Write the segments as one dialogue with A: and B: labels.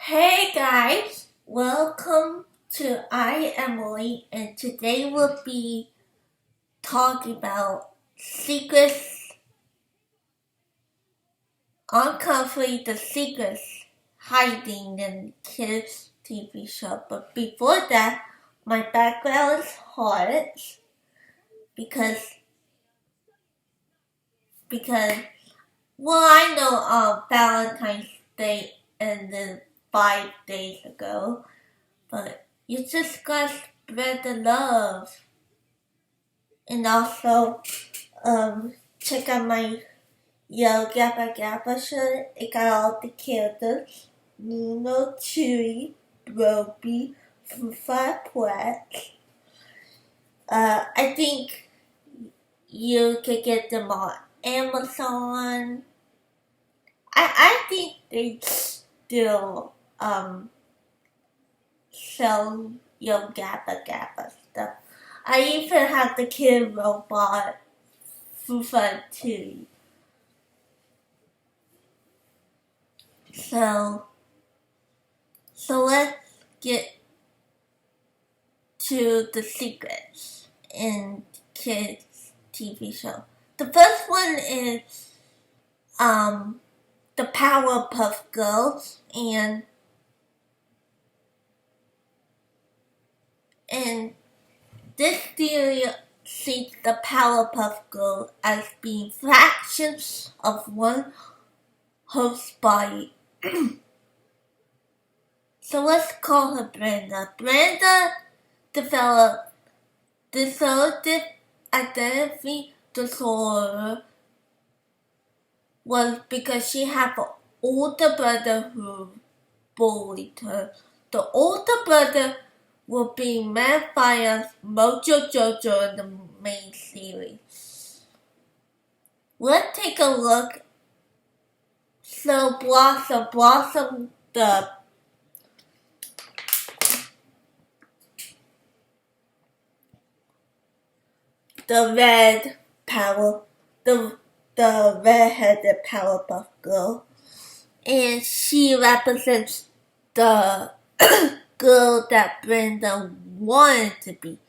A: Hey guys, welcome to I Emily, and today we'll be talking about secrets, uncovering the secrets hiding in kids' TV show. But before that, my background is hard because because I know Valentine's Day ended 5 days ago, but you just gotta spread the love. And also, check out my Yo Gabba Gabba shirt. It got all the characters. Nuno, Chewy, Broby, Fufa, Prat. I think you can get them on Amazon. I think they still sell Yo Gabba Gabba stuff. I even have the kid robot Fufa too. So let's get to the secrets in kids TV show. The first one is the Powerpuff Girls and this theory sees the Powerpuff Girls as being fractions of one host body. So let's call her Brenda. Brenda developed dissociative identity disorder was because she had an older brother who bullied her. The older brother will be magnified as Mojo Jojo in the main series. Let's take a look. So Blossom, the red-headed Powerpuff Girl, and she represents the girl that Brenda wanted to be.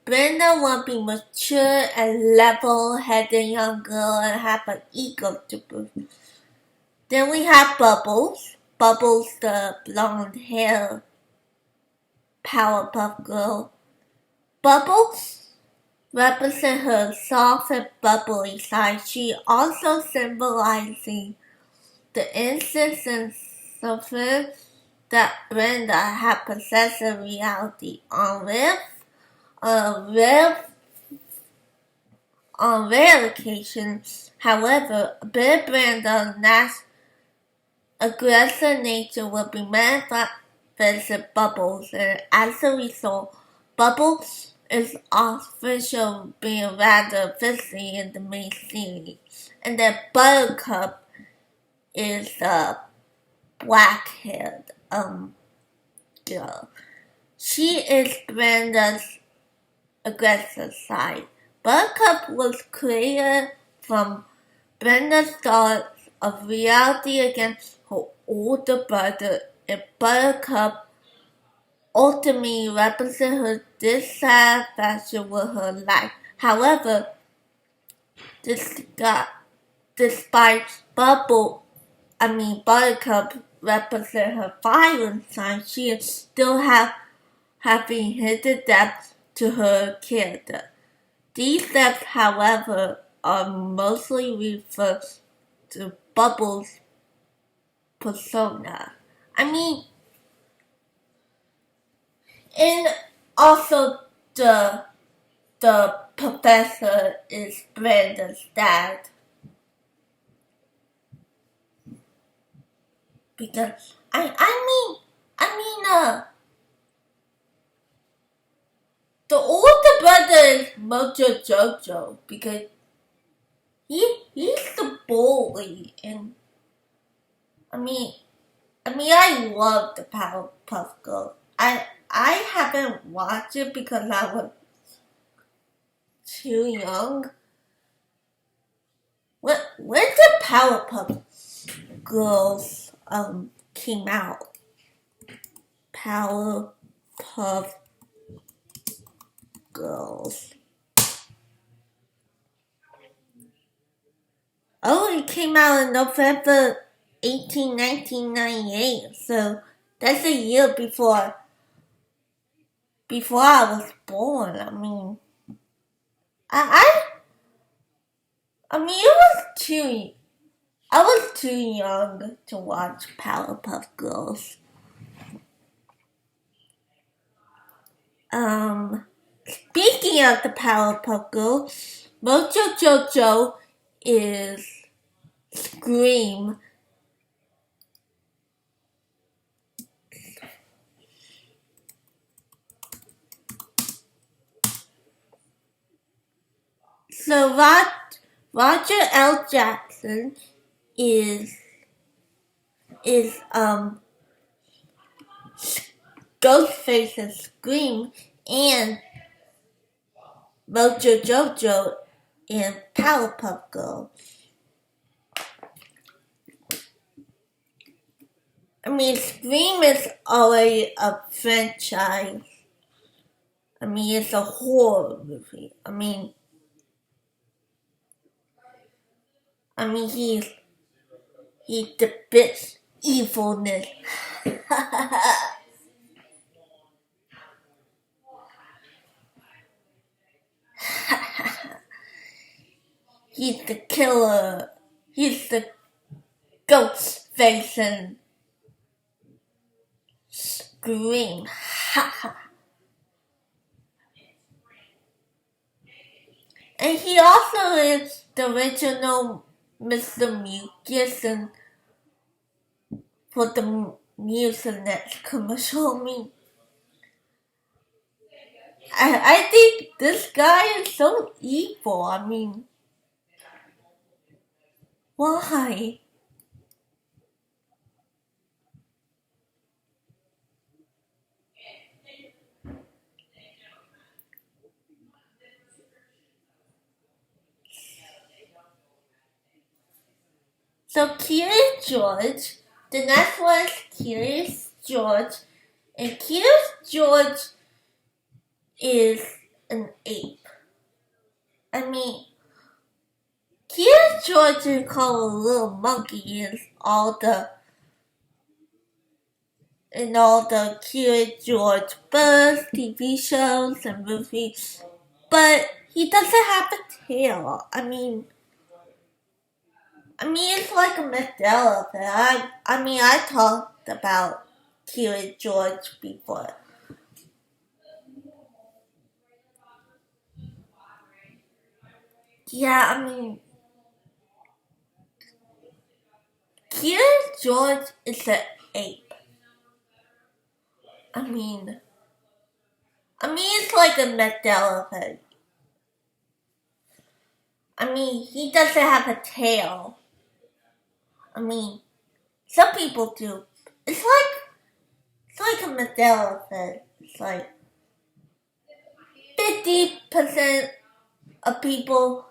A: Brenda wanted to be mature and level-headed young girl and have an ego to boost. Then we have Bubbles. Bubbles, the blonde hair Powerpuff Girl. Bubbles represent her soft and bubbly side. She also symbolizing the innocence and suffering that Brenda had possessed in reality. On rare occasions, however, a bit of Brenda's aggressive nature will be manifested in Bubbles, and as a result, Bubbles is official being rather busy in the main series. And then Buttercup is a black-haired girl. She is Brenda's aggressive side. Buttercup was created from Brenda's thoughts of reality against her older brother, and Buttercup ultimately represents her dissatisfaction with her life. However, despite Buttercup represent her violent side, she is still having hidden depth to her character. These depths, however, are mostly referred to Bubbles' persona. And also the professor is Brenda's dad. Because the older brother is Mojo Jojo because he's the bully, and I love the Powerpuff Girls. I haven't watched it because I was too young. When did Powerpuff Girls came out? Powerpuff Girls. Oh, it came out in November 18, 1998, so that's a year before I was born. I mean, I was too young to watch Powerpuff Girls. Speaking of the Powerpuff Girls, Mojo Jojo is Scream. So Roger L. Jackson is Ghostface and Scream, and Mojo Jojo and Powerpuff Girls. I mean, Scream is already a franchise. I mean, it's a horror movie. I mean, he depicts evilness. He's the killer. He's the ghost face and Scream. And he also is the original Mr. Mucus and for the Mucinex commercial. I mean, I think this guy is so evil. I mean, why? So Curious George, the next one is Curious George, and Curious George is an ape. I mean, Curious George is called a little monkey in all the Curious George books, TV shows, and movies, but he doesn't have a tail. I mean, it's like a Mandela effect. I talked about Curious George before. Yeah, I mean, Curious George is an ape. I mean, it's like a Mandela effect. I mean, he doesn't have a tail. I mean, some people do. It's like a Mandela effect. It's like 50% of people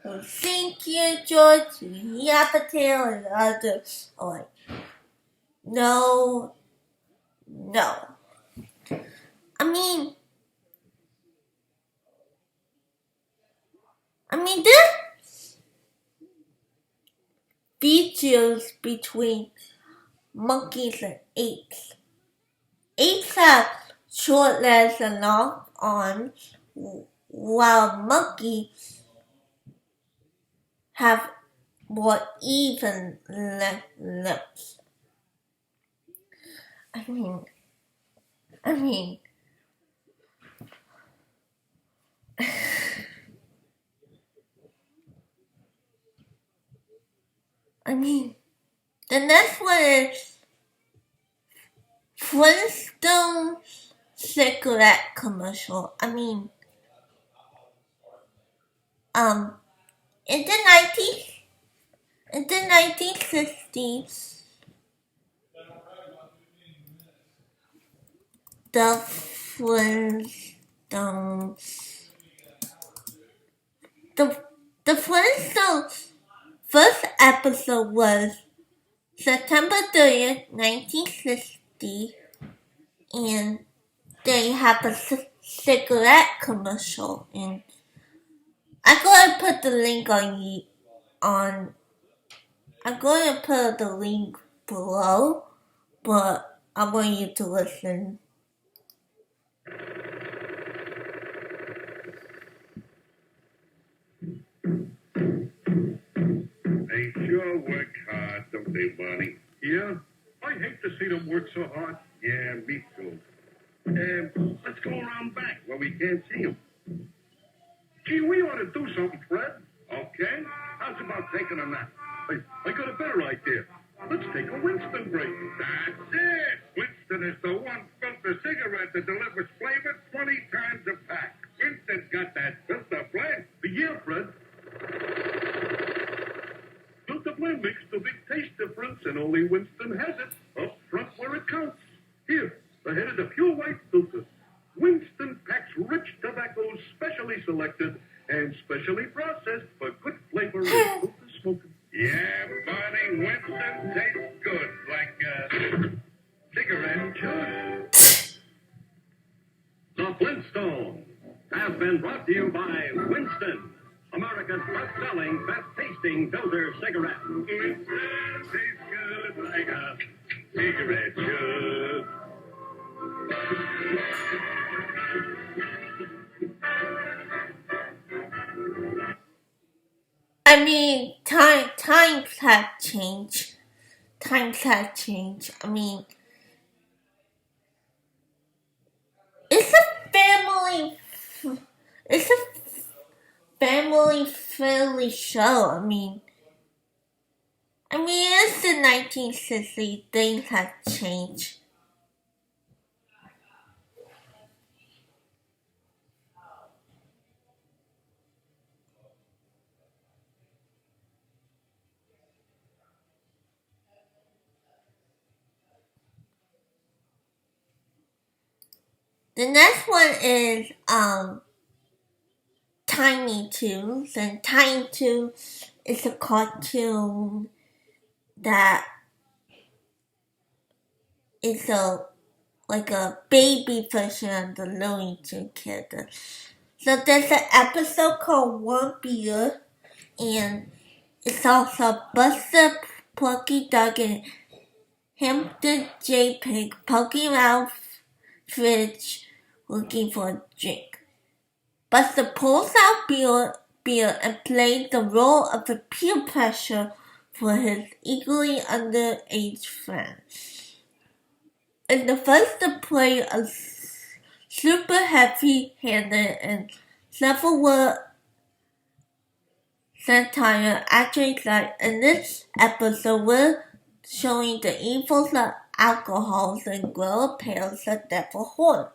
A: who think Curious George, he have a tail, and the others are like, no. I mean, there's features between monkeys and apes. Apes have short legs and long arms, while monkeys have more even lips. I mean, the next one is Flintstones cigarette commercial. In the 1960s, the Flintstones first episode was September 30th, 1960, and they have a cigarette commercial, and I'm going to put the link on. I'm going to put the link below, but I want you to listen.
B: They sure work hard, don't they, Barney? Yeah? I hate to see them work so hard. Yeah, me too. Let's go around back where we can't see them. Gee, we ought to do something, Fred. Okay. How's about taking a nap? I got a better idea. Let's take a Winston break. That's it. Winston is the one filter cigarette that delivers flavor 20 times a pack. Winston's got that filter blend. Yeah, Fred. Filter blend makes the big taste difference, and only Winston has it up front where it counts. Here, ahead of the pure white filter. Winston packs rich tobaccos specially selected and specially processed for good flavor and filter smoking. Yeah, Barney, Winston tastes good, like cigarette chew. The Flintstones have been brought to you by Winston, America's best-selling, best-tasting filter cigarette. Winston tastes good like a cigarette should.
A: I mean, times have changed. Times have changed. I mean, it's a family friendly show. I mean, it's the 1960s. Things have changed. The next one is Tiny Toons, and Tiny Toons is a cartoon that is like a baby version of the Looney Tunes character. So there's an episode called One Beer, and it's also Buster, Porky Dog, and Hamster J Pig poking around fridge looking for a drink. Buster pulls out beer and plays the role of a peer pressure for his equally underage friend. In the first to play a super heavy-handed and several-word satire actress like in this episode we're showing the evils of alcohols and grow appeals of devil horns.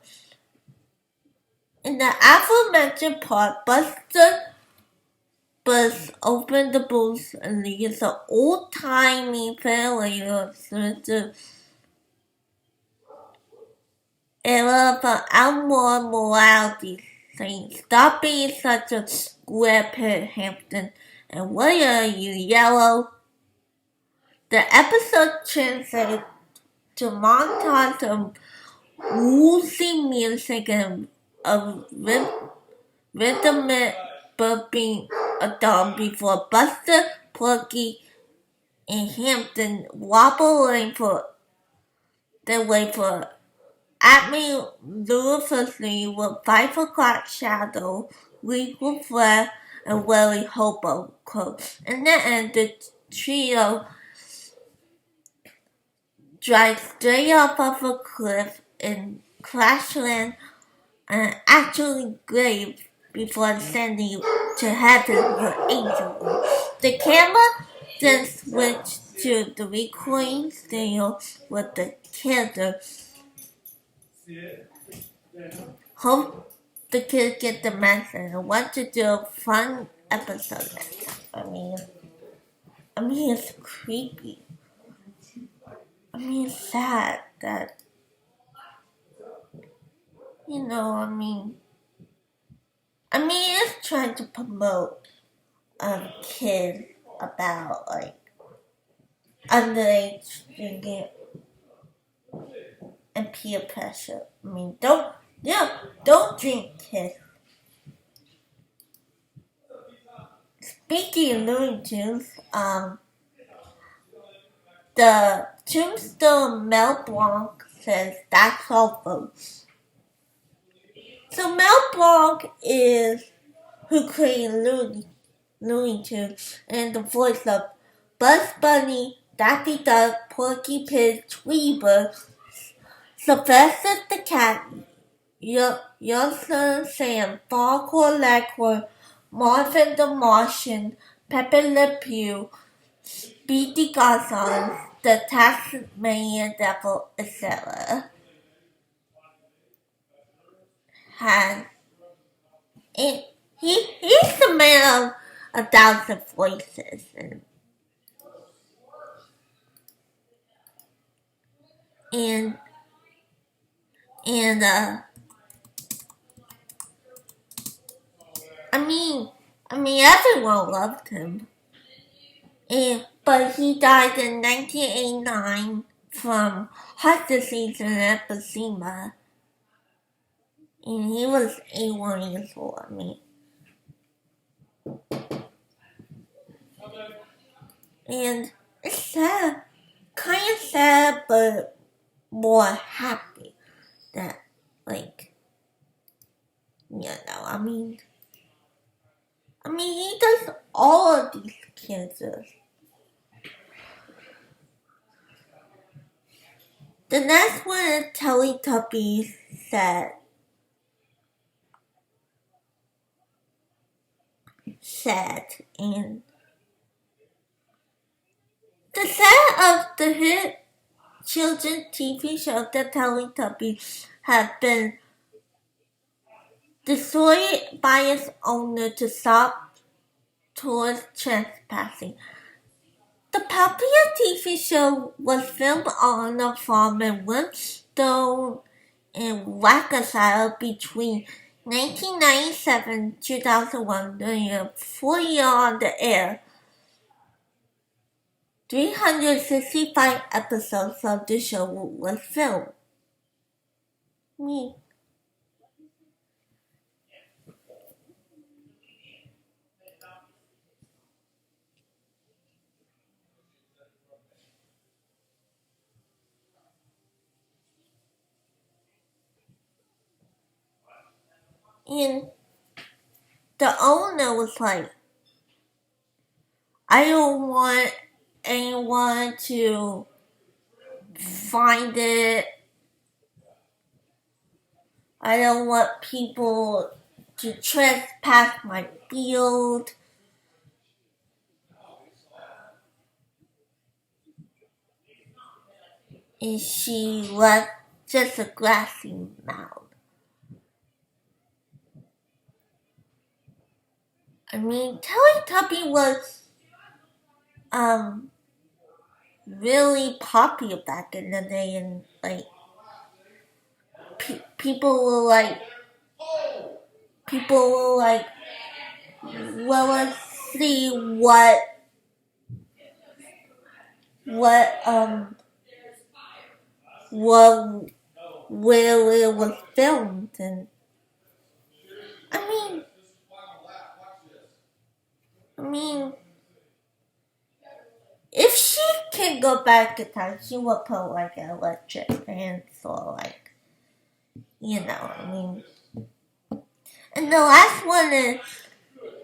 A: In the aforementioned part, Buster bursts open the booth and leaves an old-timey failure to era of outlaw morality, saying, "Stop being such a square-peg, Hampton, and what are you, yellow?" The episode translates to montage of woozy music and a rhythmic burping a dog before Buster, Porky, and Hampton wobble their way for Acme ludicrously with 5 o'clock shadow, legal flare, and Willie Hobo quote. In the end, the trio drives straight off of a cliff in Crashland and actually grave before ascending to heaven with angels. The camera then switched to the recording studio with the character. Hope the kids get the message and want to do a fun episode. I mean, it's creepy. It's sad that, it's trying to promote kids about like underage drinking and peer pressure. I mean, don't drink, kids. Speaking of Looney Tunes, the Tombstone Mel Blanc says that's all, folks. So Mel Blanc is who created Looney Tunes and the voice of Bugs Bunny, Daffy Duck, Porky Pig, Tweety, Sylvester the Cat, Youngster Sam, Foghorn Leghorn, Marvin the Martian, Pepe Le Pew, Speedy Gonzales, the Tasmanian Devil, etc. And he's the man of 1,000 voices. And I mean, everyone loved him. But he died in 1989 from heart disease and emphysema. And he was 81 years old. I mean, and it's sad, kind of sad, but more happy that, like, I mean, he does all of these cancers. The next one is Teletubbies said, and the set of the hit children's TV show The Teletubbies have been destroyed by its owner to stop tourist trespassing. The popular TV show was filmed on a farm in Flintstones and Waukesha between 1997 and 2001 during a 4-year on the air. 365 episodes of the show was filmed. And the owner was like, I don't want anyone to find it. I don't want people to trespass my field. And she left just a grassy mound. I mean, Teletubby was really popular back in the day, and like people were like, well, let's see where it was filmed, and I mean, if she can go back in time, she would put like an electric fence or like, I mean. And the last one is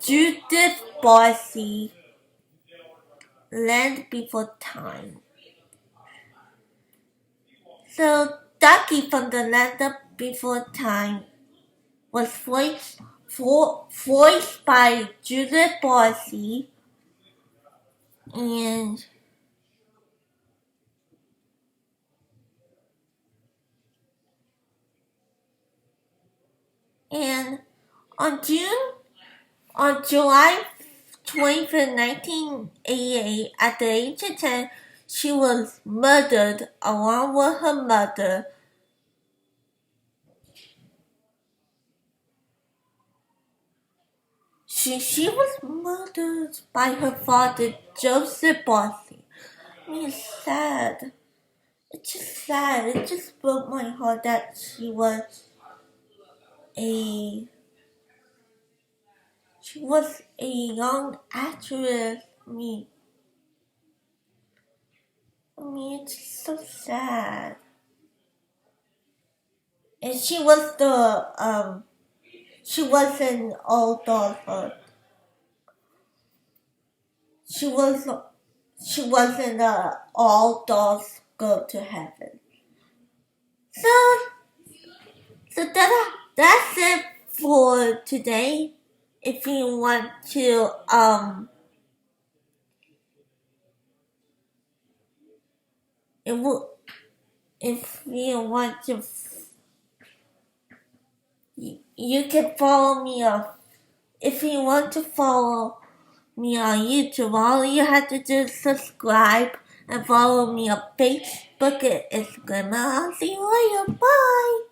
A: Judith Barcy, Land Before Time. So Ducky from the Land Before Time was voiced by Judith Barcy, and on July 25th, 1988, at the age of 10, she was murdered along with her mother. She was murdered by her father, Joseph Barcy. I mean, it's sad. it's just sad. It just broke my heart that she was a young actress. It's just so sad. And she was an all dolls. She wasn't all dolls go to heaven. So that's it for today. If you want to if you want to, you can follow me on. If you want to follow me on YouTube, all you have to do is subscribe and follow me on Facebook and Instagram. I'll see you later. Bye.